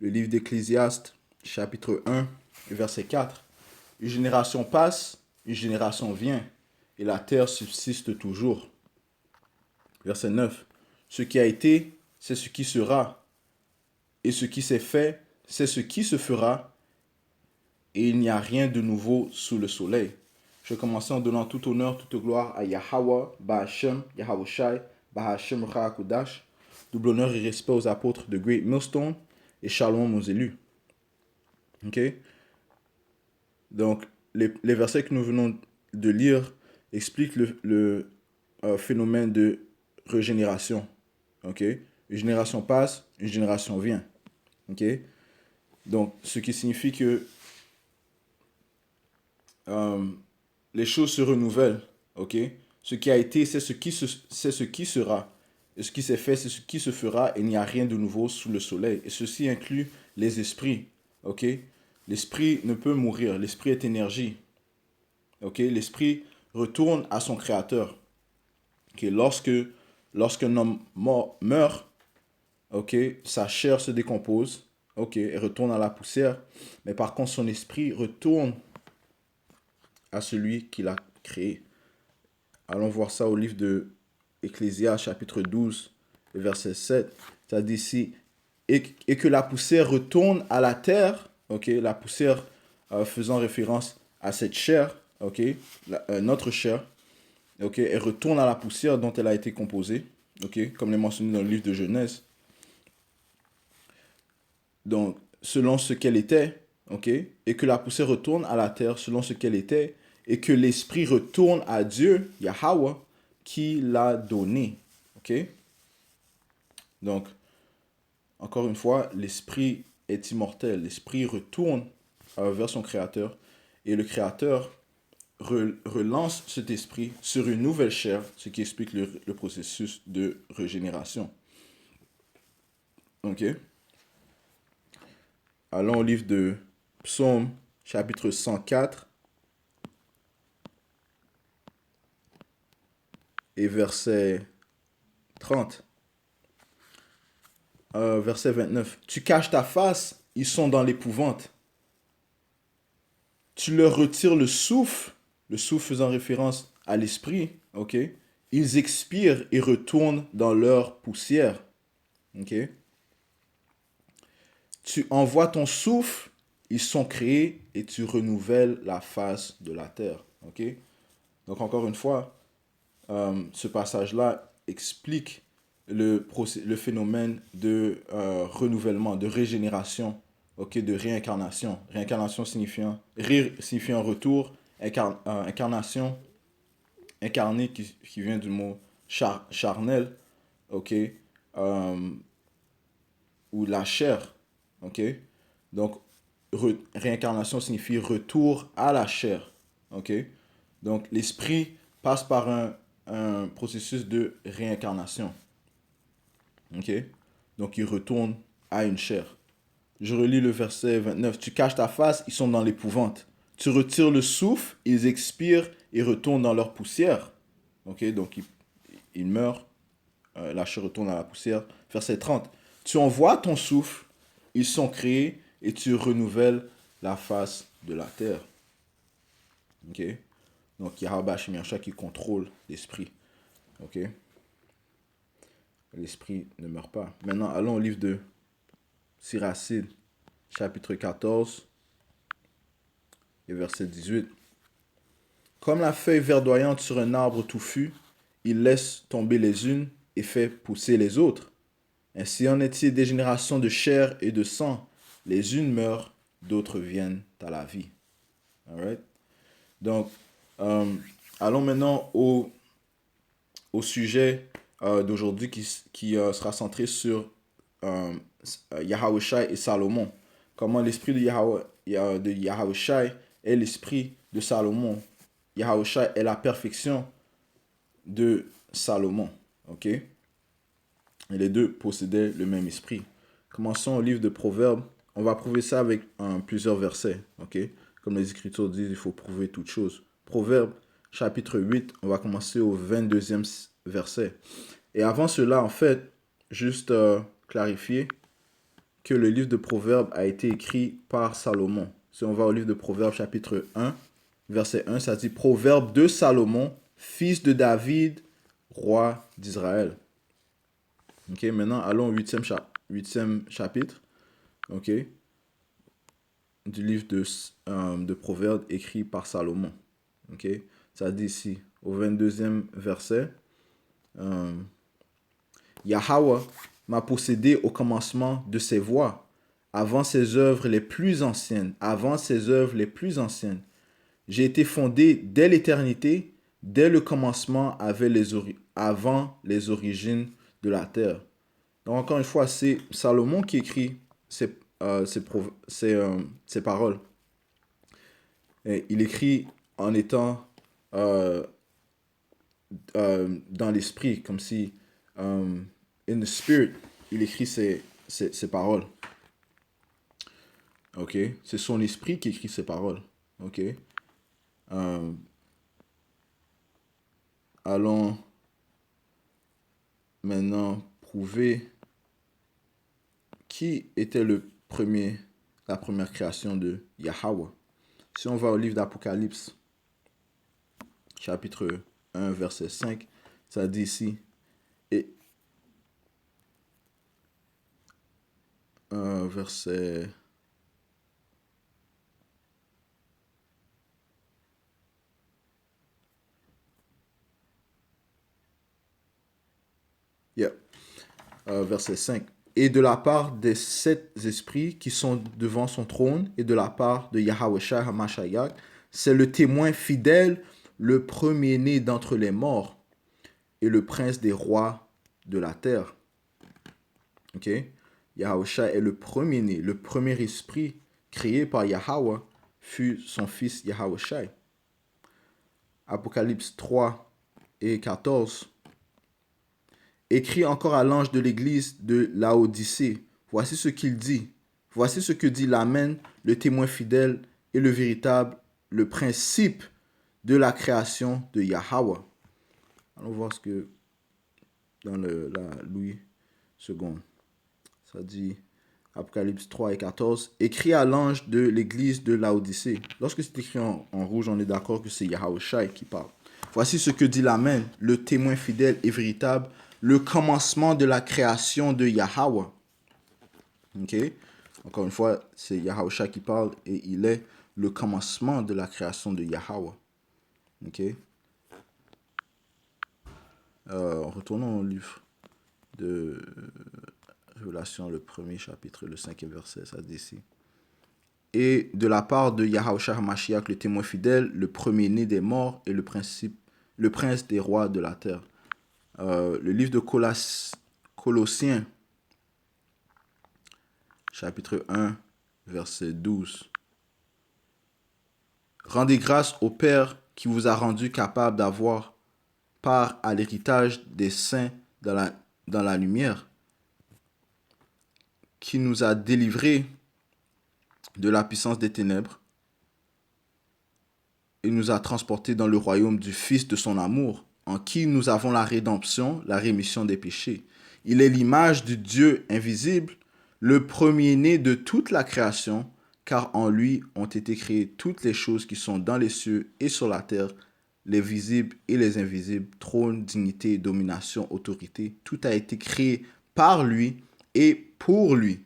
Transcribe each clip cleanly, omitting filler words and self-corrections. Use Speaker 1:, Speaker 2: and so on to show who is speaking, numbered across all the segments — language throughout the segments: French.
Speaker 1: le livre d'Ecclésiaste, chapitre 1, verset 4. Une génération passe, une génération vient, et la terre subsiste toujours. Verset 9. Ce qui a été, c'est ce qui sera, et ce qui s'est fait, c'est ce qui se fera, et il n'y a rien de nouveau sous le soleil. Je vais commencer en donnant tout honneur, toute gloire à Yahweh, Bahashem, Yahweh Shai, Bahashem Rahakudash. Double honneur et respect aux apôtres de Great Millstone et Shalom aux élus. Ok? Donc, les versets que nous venons de lire expliquent le phénomène de régénération. Ok? Une génération passe, une génération vient. Ok? Donc, ce qui signifie que les choses se renouvellent. Ok? Ce qui a été, c'est ce qui sera. Et ce qui s'est fait, c'est ce qui se fera. Et il n'y a rien de nouveau sous le soleil. Et ceci inclut les esprits. Ok? L'esprit ne peut mourir. L'esprit est énergie. Ok? L'esprit retourne à son créateur. Ok? Lorsqu'un homme meurt, ok, sa chair se décompose. Ok? Elle retourne à la poussière. Mais par contre, son esprit retourne à celui qui l'a créé. Allons voir ça au livre de Ecclésiaste, chapitre 12, verset 7. Ça dit ici, et que la poussière retourne à la terre, ok, la poussière faisant référence à cette chair, ok, notre chair, ok, elle retourne à la poussière dont elle a été composée, ok, comme l'est mentionné dans le livre de Genèse. Donc, selon ce qu'elle était, ok, et que la poussière retourne à la terre selon ce qu'elle était, et que l'esprit retourne à Dieu, Yahweh, qui l'a donné, ok. Donc, encore une fois, l'esprit est immortel, l'esprit retourne vers son créateur, et le créateur relance cet esprit sur une nouvelle chair, ce qui explique le processus de régénération. Ok. Allons au livre de Psaume, chapitre 104, et verset 30. Verset 29. Tu caches ta face, ils sont dans l'épouvante. Tu leur retires le souffle faisant référence à l'esprit, ok? Ils expirent et retournent dans leur poussière, ok? Tu envoies ton souffle, ils sont créés et tu renouvelles la face de la terre, ok? Donc encore une fois, ce passage-là explique le phénomène de renouvellement, de régénération, ok, de réincarnation. Réincarnation signifiant retour, incarnation, incarné qui vient du mot charnel, ok, ou la chair, ok. Donc, réincarnation signifie retour à la chair, ok. Donc, l'esprit passe par un processus de réincarnation. Ok? Donc, il retourne à une chair. Je relis le verset 29. Tu caches ta face, ils sont dans l'épouvante. Tu retires le souffle, ils expirent et retournent dans leur poussière. Ok? Donc, ils meurent, la chair retourne à la poussière. Verset 30. Tu envoies ton souffle, ils sont créés et tu renouvelles la face de la terre. Ok? Donc, Yahweh Shemiacha qui contrôle l'esprit. Ok? L'esprit ne meurt pas. Maintenant, allons au livre de Siracide, chapitre 14 et verset 18. Comme la feuille verdoyante sur un arbre touffu, il laisse tomber les unes et fait pousser les autres. Ainsi en est-il des générations de chair et de sang. Les unes meurent, d'autres viennent à la vie. Alright? Donc, euh, allons maintenant au sujet d'aujourd'hui qui sera centré sur Yahweh Shai et Salomon. Comment l'esprit de Yahweh Shai est l'esprit de Salomon. Yahweh Shai est la perfection de Salomon. Ok? Et les deux possédaient le même esprit. Commençons au livre de Proverbes. On va prouver ça avec plusieurs versets. Ok? Comme les Écritures disent, il faut prouver toute chose. Proverbes, chapitre 8, on va commencer au 22e verset. Et avant cela, en fait, juste clarifier que le livre de Proverbes a été écrit par Salomon. Si on va au livre de Proverbes chapitre 1, verset 1, ça dit « Proverbe de Salomon, fils de David, roi d'Israël ». Ok, maintenant allons au huitième chapitre, ok, du livre de Proverbes écrit par Salomon. Ok, ça dit ici, au 22e verset, Yahweh m'a possédé au commencement de ses voies, avant ses œuvres les plus anciennes, J'ai été fondé dès l'éternité, dès le commencement, avant les origines de la terre. Donc encore une fois, c'est Salomon qui écrit ces paroles. Et il écrit en étant dans l'esprit, comme si in the spirit, il écrit ces paroles. Ok, c'est son esprit qui écrit ces paroles. Ok, allons maintenant prouver qui était la première création de Yahweh. Si on va au livre d'Apocalypse, chapitre 1, verset 5, ça dit ici, et verset... Yeah. Verset 5. Et de la part des 7 esprits qui sont devant son trône, et de la part de Yahweh Shai HaMashiach, c'est le témoin fidèle, le premier-né d'entre les morts, et le prince des rois de la terre. Ok? Yahweh Shai est le premier-né, le premier esprit créé par Yahweh fut son fils Yahweh Shai. Apocalypse 3 et 14. Écrit encore à l'ange de l'église de Laodicée. Voici ce qu'il dit. Voici ce que dit l'Amen, le témoin fidèle et le véritable, le principe de la création de Yahweh. Allons voir ce que dans la Louis II. Ça dit Apocalypse 3 et 14. Écrit à l'ange de l'église de Laodicée. Lorsque c'est écrit en rouge, on est d'accord que c'est Yahweh Shai qui parle. Voici ce que dit l'Amen, le témoin fidèle et véritable, le commencement de la création de Yahweh. Ok? Encore une fois, c'est Yahweh Shai qui parle et il est le commencement de la création de Yahweh. Ok? Retournons au livre de Révélation, le premier chapitre, le 5e verset, ça dit ici. Et de la part de Yahweh Shai HaMashiach, le témoin fidèle, le premier-né des morts et le prince des rois de la terre. Le livre de Colossiens, chapitre 1, verset 12. Rendez grâce au Père qui vous a rendu capable d'avoir part à l'héritage des saints dans la lumière, qui nous a délivrés de la puissance des ténèbres et nous a transportés dans le royaume du Fils de son amour, en qui nous avons la rédemption, la rémission des péchés. Il est l'image du Dieu invisible, le premier-né de toute la création, car en lui ont été créées toutes les choses qui sont dans les cieux et sur la terre, les visibles et les invisibles, trône, dignité, domination, autorité. Tout a été créé par lui et pour lui.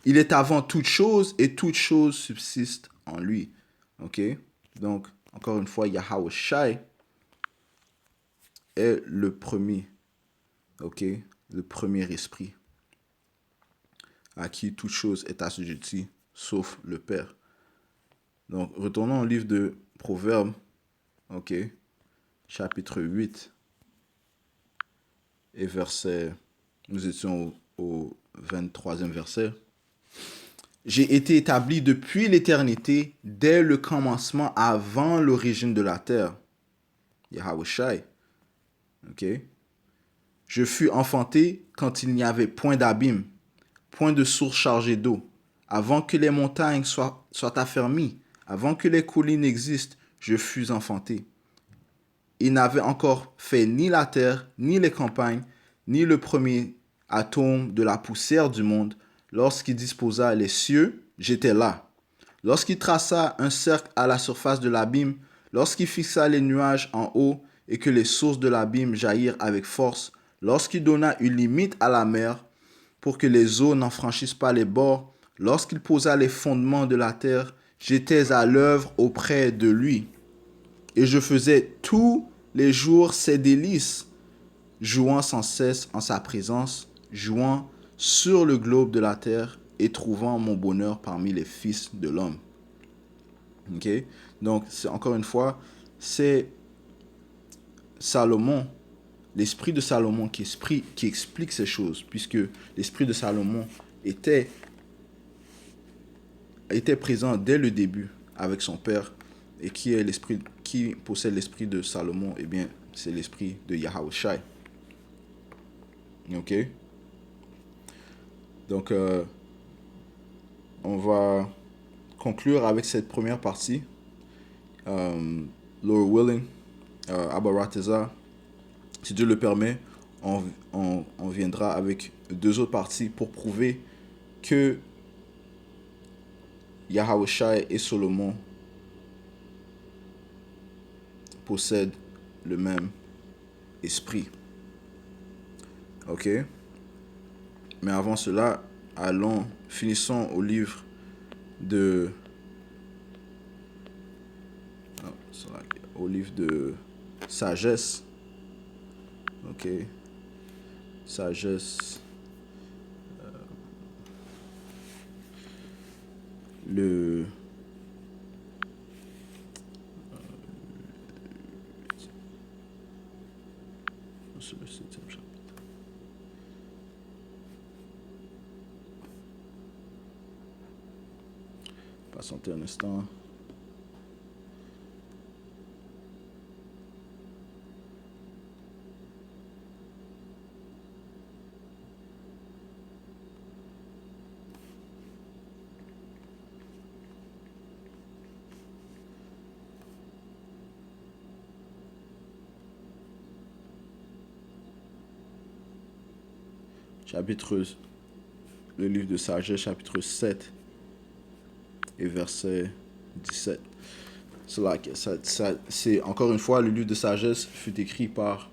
Speaker 1: Il est avant toute chose et toute chose subsiste en lui. Ok? Donc, encore une fois, Yahweh Shai est le premier. Ok? Le premier esprit à qui toute chose est assujettie, sauf le Père. Donc, retournons au livre de Proverbes, ok, chapitre 8, et verset, nous étions au 23e verset. J'ai été établi depuis l'éternité, dès le commencement, avant l'origine de la terre. Yahweh Shai. Ok? Je fus enfanté quand il n'y avait point d'abîme, point de source chargée d'eau. Avant que les montagnes soient affermies, avant que les collines existent, je fus enfanté. Il n'avait encore fait ni la terre, ni les campagnes, ni le premier atome de la poussière du monde, lorsqu'il disposa les cieux, j'étais là. Lorsqu'il traça un cercle à la surface de l'abîme, lorsqu'il fixa les nuages en haut et que les sources de l'abîme jaillirent avec force, lorsqu'il donna une limite à la mer pour que les eaux n'en franchissent pas les bords, lorsqu'il posa les fondements de la terre, j'étais à l'œuvre auprès de lui. Et je faisais tous les jours ses délices, jouant sans cesse en sa présence, jouant sur le globe de la terre et trouvant mon bonheur parmi les fils de l'homme. Ok? Donc, encore une fois, c'est Salomon, l'esprit de Salomon qui explique ces choses, puisque l'esprit de Salomon était présent dès le début avec son père, et qui possède l'esprit de Salomon, eh bien, c'est l'esprit de Yahushai. Ok? Donc, on va conclure avec cette première partie. Lord willing, Abba Rateza, si Dieu le permet, on viendra avec 2 autres parties pour prouver que Yahushai et Salomon possèdent le même esprit. Ok? Mais avant cela, finissons au livre de sagesse. Ok? Sagesse. Le septième chapitre. Patientez un instant. Le livre de sagesse, chapitre 7 et verset 17. C'est encore une fois, le livre de sagesse fut écrit par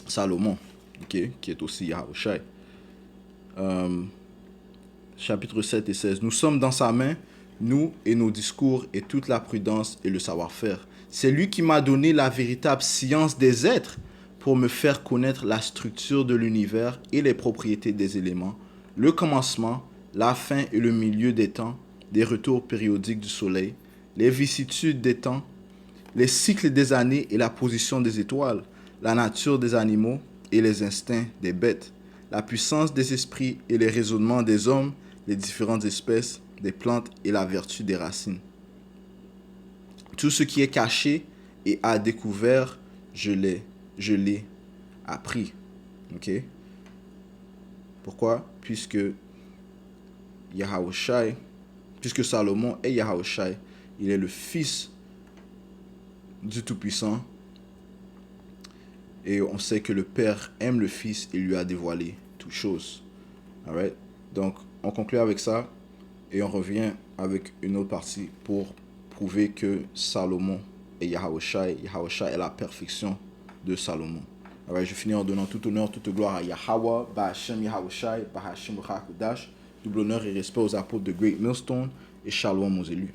Speaker 1: Salomon, okay, qui est aussi Yahushai. Chapitre 7 et 16. Nous sommes dans sa main, nous et nos discours et toute la prudence et le savoir-faire. C'est lui qui m'a donné la véritable science des êtres pour me faire connaître la structure de l'univers et les propriétés des éléments, le commencement, la fin et le milieu des temps, des retours périodiques du soleil, les vicissitudes des temps, les cycles des années et la position des étoiles, la nature des animaux et les instincts des bêtes, la puissance des esprits et les raisonnements des hommes, les différentes espèces des plantes et la vertu des racines. Tout ce qui est caché et à découvert, je l'ai appris. Ok? Pourquoi? Puisque Salomon est Yahushai, il est le fils du Tout-Puissant. Et on sait que le Père aime le Fils et lui a dévoilé toutes choses. Alright? Donc, on conclut avec ça et on revient avec une autre partie pour prouver que Salomon est Yahushai. Yahushai est la perfection de Salomon. Alright, je finis en donnant tout honneur, toute gloire à Yahweh, Bahashem Yahushai, Bahashem Rakudash, double honneur et respect aux apôtres de Great Millstone et Shalom aux élus.